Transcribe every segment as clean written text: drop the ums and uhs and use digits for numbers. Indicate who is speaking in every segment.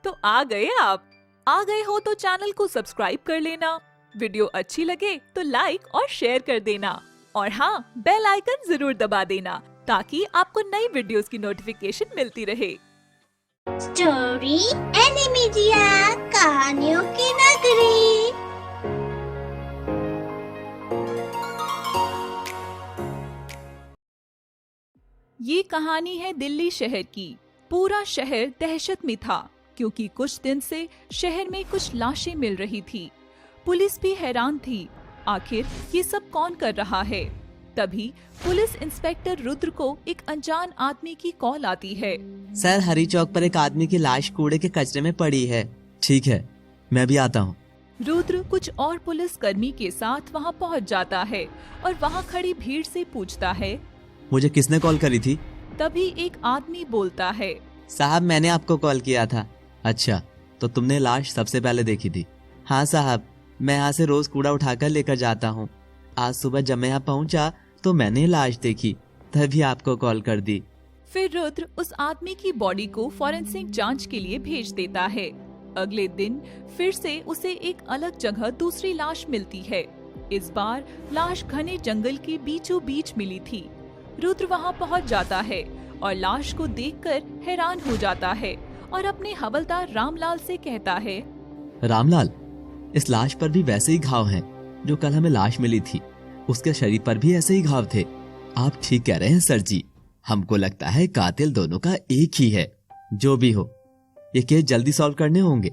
Speaker 1: तो आ गए आप। आ गए हो तो चैनल को सब्सक्राइब कर लेना। वीडियो अच्छी लगे तो लाइक और शेयर कर देना। और हाँ, बेल आइकन जरूर दबा देना ताकि आपको नई वीडियोस की नोटिफिकेशन मिलती रहे।
Speaker 2: स्टोरी एनिमीडिया, कहानियों की नगरी।
Speaker 1: ये कहानी है दिल्ली शहर की। पूरा शहर दहशत में था क्योंकि कुछ दिन से शहर में कुछ लाशें मिल रही थी। पुलिस भी हैरान थी, आखिर ये सब कौन कर रहा है। तभी पुलिस इंस्पेक्टर रुद्र को एक अनजान आदमी की कॉल आती है।
Speaker 3: सर, हरी चौक पर एक आदमी की लाश कूड़े के कचरे में पड़ी है। ठीक है, मैं भी आता हूँ।
Speaker 1: रुद्र कुछ और पुलिस कर्मी के साथ वहाँ पहुँच जाता है और वहाँ खड़ी भीड़ से पूछता है,
Speaker 3: मुझे किसने कॉल करी थी?
Speaker 1: तभी एक आदमी बोलता है,
Speaker 3: साहब, मैंने आपको कॉल किया था। अच्छा, तो तुमने लाश सबसे पहले देखी थी? हाँ साहब, मैं यहाँ से रोज कूड़ा उठाकर लेकर जाता हूँ। आज सुबह जब मैं यहाँ पहुँचा तो मैंने लाश देखी, तभी आपको कॉल कर दी।
Speaker 1: फिर रुद्र उस आदमी की बॉडी को फॉरेंसिक जांच के लिए भेज देता है। अगले दिन फिर से उसे एक अलग जगह दूसरी लाश मिलती है। इस बार लाश घने जंगल के बीचों बीच मिली थी। रुद्र वहां पहुंच जाता है और लाश को देखकर हैरान हो जाता है और अपने हवलदार रामलाल से कहता है,
Speaker 3: रामलाल, इस लाश पर भी वैसे ही घाव हैं जो कल हमें लाश मिली थी। उसके शरीर पर भी ऐसे ही घाव थे। आप ठीक कह रहे हैं सर जी, हमको लगता है कातिल दोनों का एक ही है। जो भी हो, ये केस जल्दी सॉल्व करने होंगे।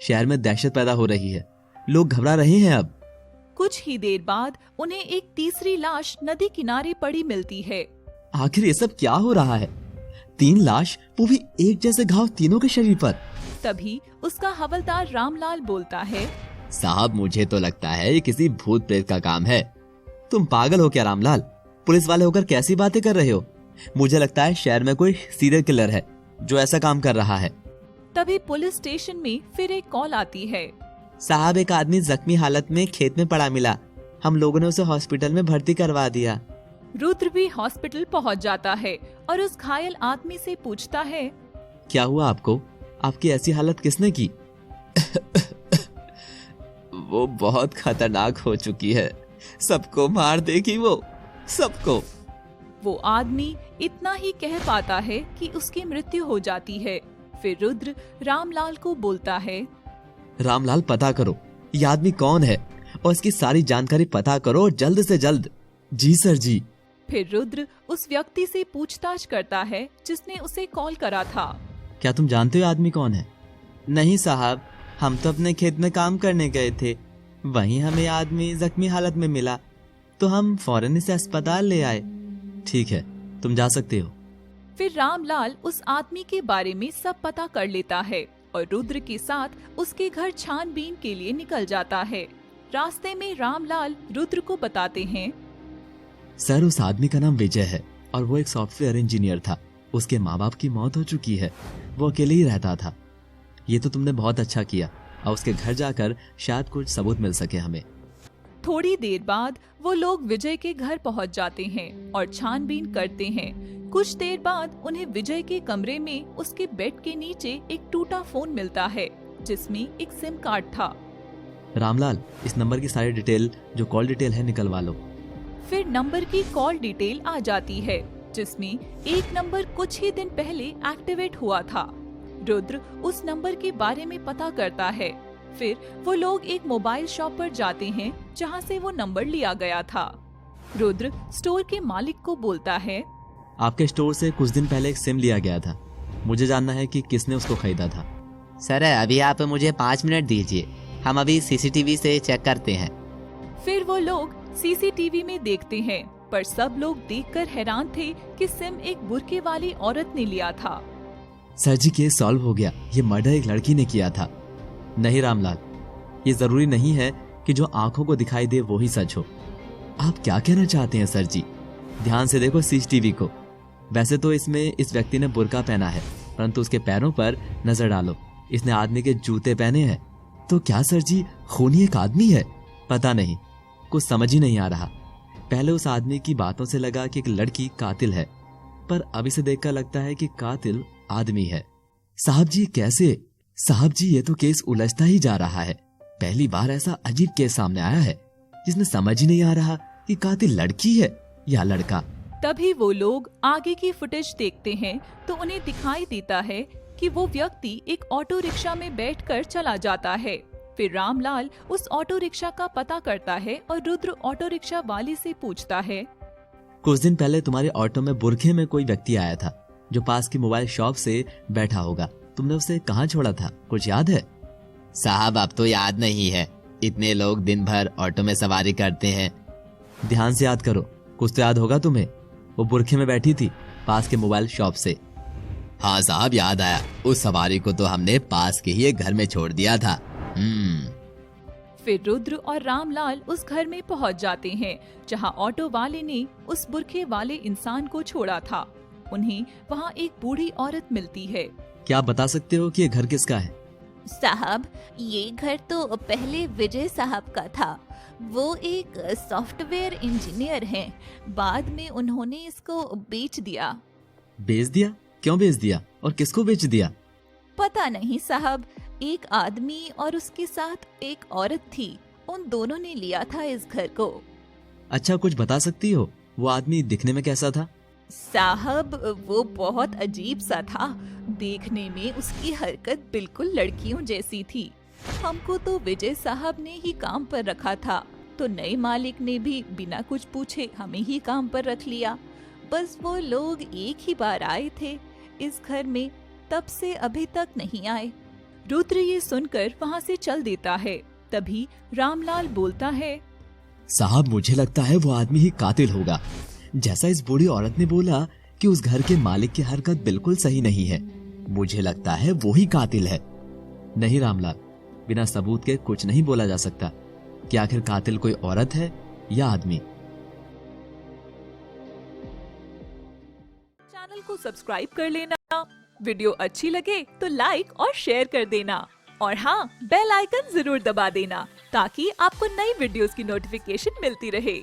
Speaker 3: शहर में दहशत पैदा हो रही है, लोग घबरा रहे हैं। अब
Speaker 1: कुछ ही देर बाद उन्हें एक तीसरी लाश नदी किनारे पड़ी मिलती है।
Speaker 3: आखिर ये सब क्या हो रहा है? 3 लाश, वो भी एक जैसे घाव तीनों के शरीर पर।
Speaker 1: तभी उसका हवलदार रामलाल बोलता है,
Speaker 3: साहब, मुझे तो लगता है ये किसी भूत प्रेत का काम है। तुम पागल हो क्या रामलाल? पुलिस वाले होकर कैसी बातें कर रहे हो? मुझे लगता है शहर में कोई सीरियल किलर है जो ऐसा काम कर रहा है।
Speaker 1: तभी पुलिस स्टेशन में फिर एक कॉल आती है।
Speaker 3: साहब, एक आदमी जख्मी हालत में खेत में पड़ा मिला। हम लोगों ने उसे हॉस्पिटल में भर्ती करवा दिया।
Speaker 1: रुद्र भी हॉस्पिटल पहुंच जाता है और उस घायल आदमी से पूछता है,
Speaker 3: क्या हुआ आपको? आपकी ऐसी हालत किसने की? वो बहुत खतरनाक हो चुकी है, सबको मार देगी वो, सबको।
Speaker 1: वो आदमी इतना ही कह पाता है कि उसकी मृत्यु हो जाती है। फिर रुद्र रामलाल को बोलता है,
Speaker 3: रामलाल, पता करो ये आदमी कौन है और इसकी सारी जानकारी पता करो जल्द से जल्द। जी सर जी।
Speaker 1: फिर रुद्र उस व्यक्ति से पूछताछ करता है जिसने उसे कॉल करा था।
Speaker 3: क्या तुम जानते हो आदमी कौन है? नहीं साहब, हम तो अपने खेत में काम करने गए थे, वहीं हमें आदमी जख्मी हालत में मिला तो हम फौरन इसे अस्पताल ले आए। ठीक है, तुम जा सकते हो।
Speaker 1: फिर रामलाल उस आदमी के बारे में सब पता कर लेता है और रुद्र के साथ उसके घर छानबीन के लिए निकल जाता है। रास्ते में रामलाल रुद्र को बताते हैं,
Speaker 3: सर, उस आदमी का नाम विजय है और वो एक सॉफ्टवेयर इंजीनियर था। उसके माँ बाप की मौत हो चुकी है, वो अकेले ही रहता था। ये तो तुमने बहुत अच्छा किया और उसके घर जाकर शायद कुछ सबूत मिल सके हमें।
Speaker 1: थोड़ी देर बाद वो लोग विजय के घर पहुंच जाते हैं और छानबीन करते हैं। कुछ देर बाद उन्हें विजय के कमरे में उसके बेड के नीचे एक टूटा फोन मिलता है जिसमें एक सिम कार्ड था।
Speaker 3: रामलाल, इस नंबर की सारी डिटेल जो कॉल डिटेल है निकलवा लो।
Speaker 1: फिर नंबर की कॉल डिटेल आ जाती है जिसमें एक नंबर कुछ ही दिन पहले एक्टिवेट हुआ था। रुद्र उस नंबर के बारे में पता करता है। फिर वो लोग एक मोबाइल शॉप पर जाते हैं जहां से वो नंबर लिया गया था। रुद्र स्टोर के मालिक को बोलता है,
Speaker 3: आपके स्टोर से कुछ दिन पहले एक सिम लिया गया था, मुझे जानना है कि किसने उसको खरीदा था।
Speaker 4: सर, अभी आप मुझे 5 मिनट दीजिए, हम अभी सीसीटीवी से चेक करते हैं।
Speaker 1: फिर वो लोग सीसीटीवी में देखते हैं पर सब लोग देखकर हैरान थे कि सिम एक बुर्के वाली औरत ने लिया था।
Speaker 3: सर जी, केस सॉल्व हो गया। ये मर्डर एक लड़की ने किया था। नहीं रामलाल, ये जरूरी नहीं है कि जो आंखों को दिखाई दे वो ही सच हो। आप क्या कहना चाहते हैं सर जी? ध्यान से देखो सीसीटीवी को। वैसे तो इसमें इस व्यक्ति ने बुर्का पहना है, परंतु उसके पैरों पर नजर डालो, इसने आदमी के जूते पहने हैं। तो क्या सर जी खूनी एक आदमी है? पता नहीं, कुछ समझ ही नहीं आ रहा। पहले उस आदमी की बातों से लगा कि एक लड़की कातिल है, पर अब इसे देखकर लगता है कि कातिल आदमी है। साहब जी कैसे? साहब जी, ये तो केस उलझता ही जा रहा है। पहली बार ऐसा अजीब केस सामने आया है जिसमें समझ ही नहीं आ रहा कि कातिल लड़की है या लड़का।
Speaker 1: तभी वो लोग आगे की फुटेज देखते हैं तो उन्हें दिखाई देता है कि वो व्यक्ति एक ऑटो रिक्शा में बैठकर चला जाता है। फिर रामलाल उस ऑटो रिक्शा का पता करता है और रुद्र ऑटो रिक्शा वाले से पूछता है,
Speaker 3: कुछ दिन पहले तुम्हारे ऑटो में बुरखे में कोई व्यक्ति आया था जो पास की मोबाइल शॉप से बैठा होगा। तुमने उसे कहाँ छोड़ा था, कुछ याद है?
Speaker 4: साहब अब तो याद नहीं है, इतने लोग दिन भर ऑटो में सवारी करते हैं।
Speaker 3: ध्यान से याद करो, कुछ तो याद होगा तुम्हें। वो बुरखे में बैठी थी पास के मोबाइल शॉप से।
Speaker 4: हाँ साहब, याद आया, उस सवारी को तो हमने पास के ही एक घर में छोड़ दिया था।
Speaker 1: फिर रुद्र और रामलाल उस घर में पहुंच जाते हैं जहां ऑटो वाले ने उस बुरखे वाले इंसान को छोड़ा था। उन्हें वहां एक बूढ़ी औरत मिलती है।
Speaker 3: क्या आप बता सकते हो कि ये घर किसका है?
Speaker 2: साहब, ये घर तो पहले विजय साहब का था। वो एक सॉफ्टवेयर इंजीनियर हैं। बाद में उन्होंने इसको बेच दिया।
Speaker 3: बेच दिया? क्यों बेच दिया और किसको बेच दिया?
Speaker 2: पता नहीं साहब, एक आदमी और उसके साथ एक औरत थी। उन दोनों ने लिया था इस घर को।
Speaker 3: अच्छा, कुछ बता सकती हो वो आदमी दिखने में कैसा था?
Speaker 2: साहब, वो बहुत अजीब सा था। देखने में उसकी हरकत बिल्कुल लड़कियों जैसी थी। हमको तो विजय साहब ने ही काम पर रखा था, तो नए मालिक ने भी बिना कुछ पूछे हमें ही काम पर रख लिया। बस वो लोग एक ही बार आए थे इस घर में, तब से अभी तक नहीं आए।
Speaker 1: रुद्र ये सुनकर वहाँ से चल देता है। तभी रामलाल बोलता है,
Speaker 3: साहब, मुझे लगता है वो आदमी ही कातिल होगा। जैसा इस बूढ़ी औरत ने बोला कि उस घर के मालिक की हरकत बिल्कुल सही नहीं है, मुझे लगता है वो ही कातिल है। नहीं रामलाल, बिना सबूत के कुछ नहीं बोला जा सकता कि आखिर कातिल कोई औरत है या आदमी।
Speaker 1: चैनल को सब्सक्राइब कर लेना। वीडियो अच्छी लगे तो लाइक और शेयर कर देना। और हाँ, बेल आइकन जरूर दबा देना ताकि आपको नई वीडियोस की नोटिफिकेशन मिलती रहे।